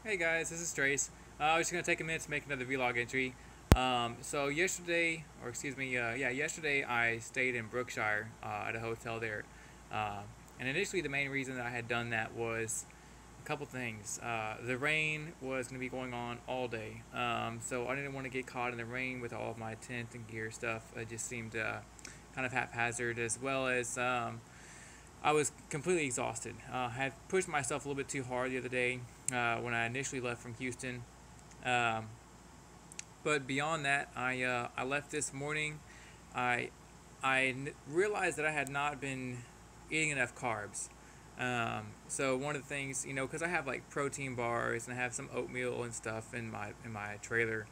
Hey guys, this is Trace. I was just gonna take a minute to make another vlog entry. So yesterday, or excuse me, yesterday I stayed in Brookshire at a hotel there, uh, and initially the main reason that I had done that was a couple things. The rain was gonna be going on all day, so I didn't want to get caught in the rain with all of my tent and gear stuff. It just seemed kind of haphazard, as well as I was completely exhausted. I had pushed myself a little bit too hard the other day when I initially left from Houston. Um, but beyond that, I left this morning. I realized that I had not been eating enough carbs. So one of the things, because I have like protein bars and I have some oatmeal and stuff in my trailer,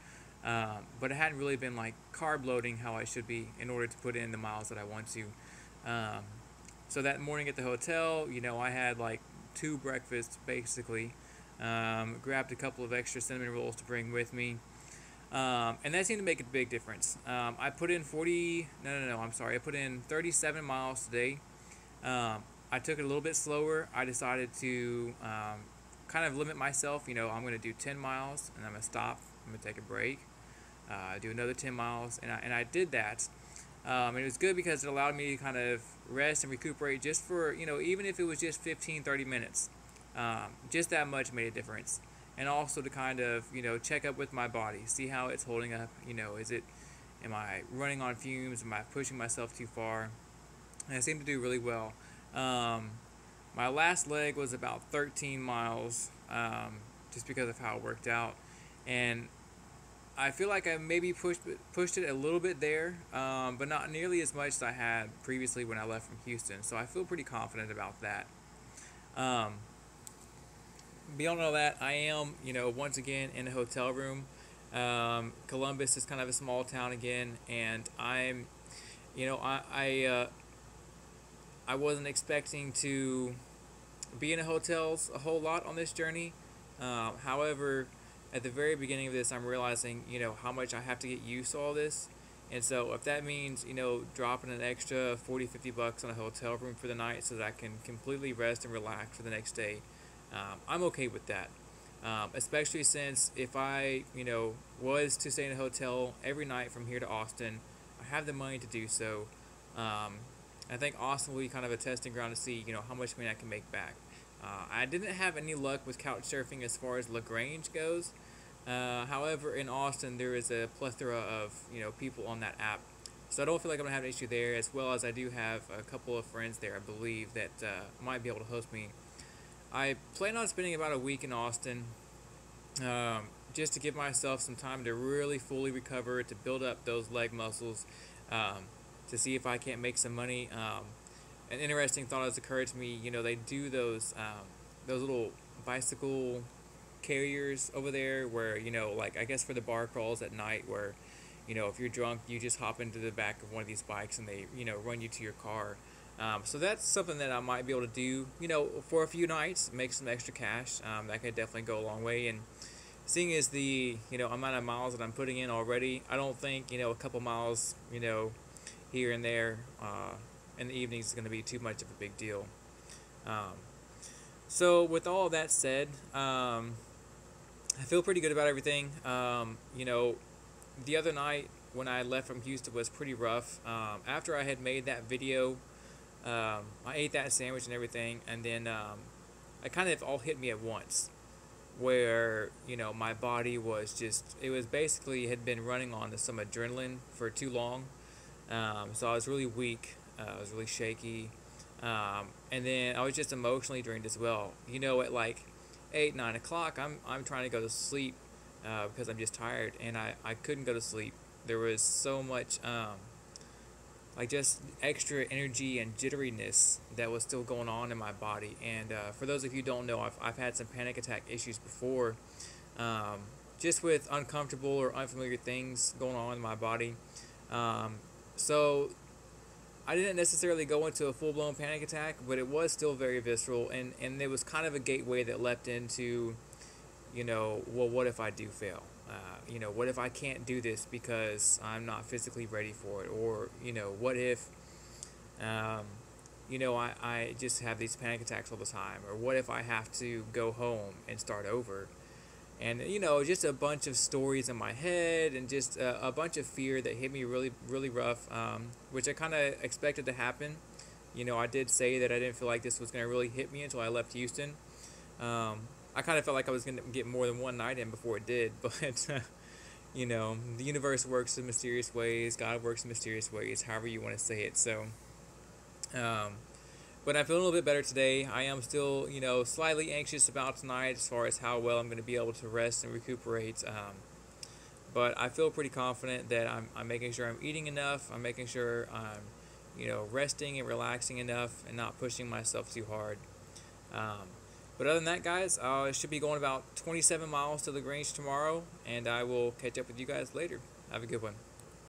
but it hadn't really been like carb loading how I should be in order to put in the miles that I want to. Um, so that morning at the hotel, I had like two breakfasts basically. Grabbed a couple of extra cinnamon rolls to bring with me. And that seemed to make a big difference. I put in 40, no, I'm sorry. I put in 37 miles today. I took it a little bit slower. I decided to kind of limit myself. I'm going to do 10 miles and I'm going to stop. I'm going to take a break, do another 10 miles. And I did that. And it was good because it allowed me to kind of rest and recuperate just for, even if it was just 15, 30 minutes. Just that much made a difference. And also to kind of, check up with my body, see how it's holding up. Am I running on fumes? Am I pushing myself too far? And I seem to do really well. Um, my last leg was about 13 miles, just because of how it worked out. And I feel like I maybe pushed it a little bit there, but not nearly as much as I had previously when I left from Houston. So I feel pretty confident about that. Um, Beyond all that, I am, once again in a hotel room. Columbus is kind of a small town again, and I'm, you know, I wasn't expecting to be in hotels a whole lot on this journey. However, at the very beginning of this, I'm realizing, how much I have to get used to all this. And so if that means, dropping an extra 40, $50 on a hotel room for the night so that I can completely rest and relax for the next day, I'm okay with that. Especially since if I, was to stay in a hotel every night from here to Austin, I have the money to do so. Um, I think Austin will be kind of a testing ground to see, how much money I can make back. I didn't have any luck with couch surfing as far as Lagrange goes. However, in Austin, there is a plethora of, people on that app. So I don't feel like I'm going to have an issue there, as well as I do have a couple of friends there, I believe, that might be able to host me. I plan on spending about a week in Austin, just to give myself some time to really fully recover, to build up those leg muscles, um, to see if I can't make some money. An interesting thought has occurred to me. They do those little bicycle carriers over there, where like I guess for the bar crawls at night, where if you're drunk, you just hop into the back of one of these bikes and they run you to your car. So that's something that I might be able to do, for a few nights, make some extra cash. That could definitely go a long way. And seeing as the amount of miles that I'm putting in already, I don't think a couple miles here and there in the evenings is going to be too much of a big deal. Um, so with all of that said, I feel pretty good about everything. The other night when I left from Houston was pretty rough. After I had made that video, I ate that sandwich and everything, and then it kind of all hit me at once. Where my body was it was basically had been running on some adrenaline for too long, so I was really weak. I was really shaky, and then I was just emotionally drained as well. At like 8, 9 o'clock, I'm trying to go to sleep because I'm just tired, and I couldn't go to sleep. There was so much like just extra energy and jitteriness that was still going on in my body. And for those of you who don't know, I've had some panic attack issues before, just with uncomfortable or unfamiliar things going on in my body. So I didn't necessarily go into a full-blown panic attack, but it was still very visceral, and it was kind of a gateway that leapt into, well, what if I do fail? What if I can't do this because I'm not physically ready for it? Or, what if, I just have these panic attacks all the time? Or what if I have to go home and start over? and just a bunch of stories in my head, and just a bunch of fear that hit me really really rough, which I kind of expected to happen. I did say that I didn't feel like this was going to really hit me until I left Houston. I kind of felt like I was going to get more than one night in before it did, but the universe works in mysterious ways, God works in mysterious ways, however you want to say it. So um, but I feel a little bit better today. I am still, slightly anxious about tonight as far as how well I'm going to be able to rest and recuperate. But I feel pretty confident that I'm making sure I'm eating enough. I'm making sure I'm, resting and relaxing enough and not pushing myself too hard. Um, but other than that, guys, I should be going about 27 miles to LaGrange tomorrow, and I will catch up with you guys later. Have a good one.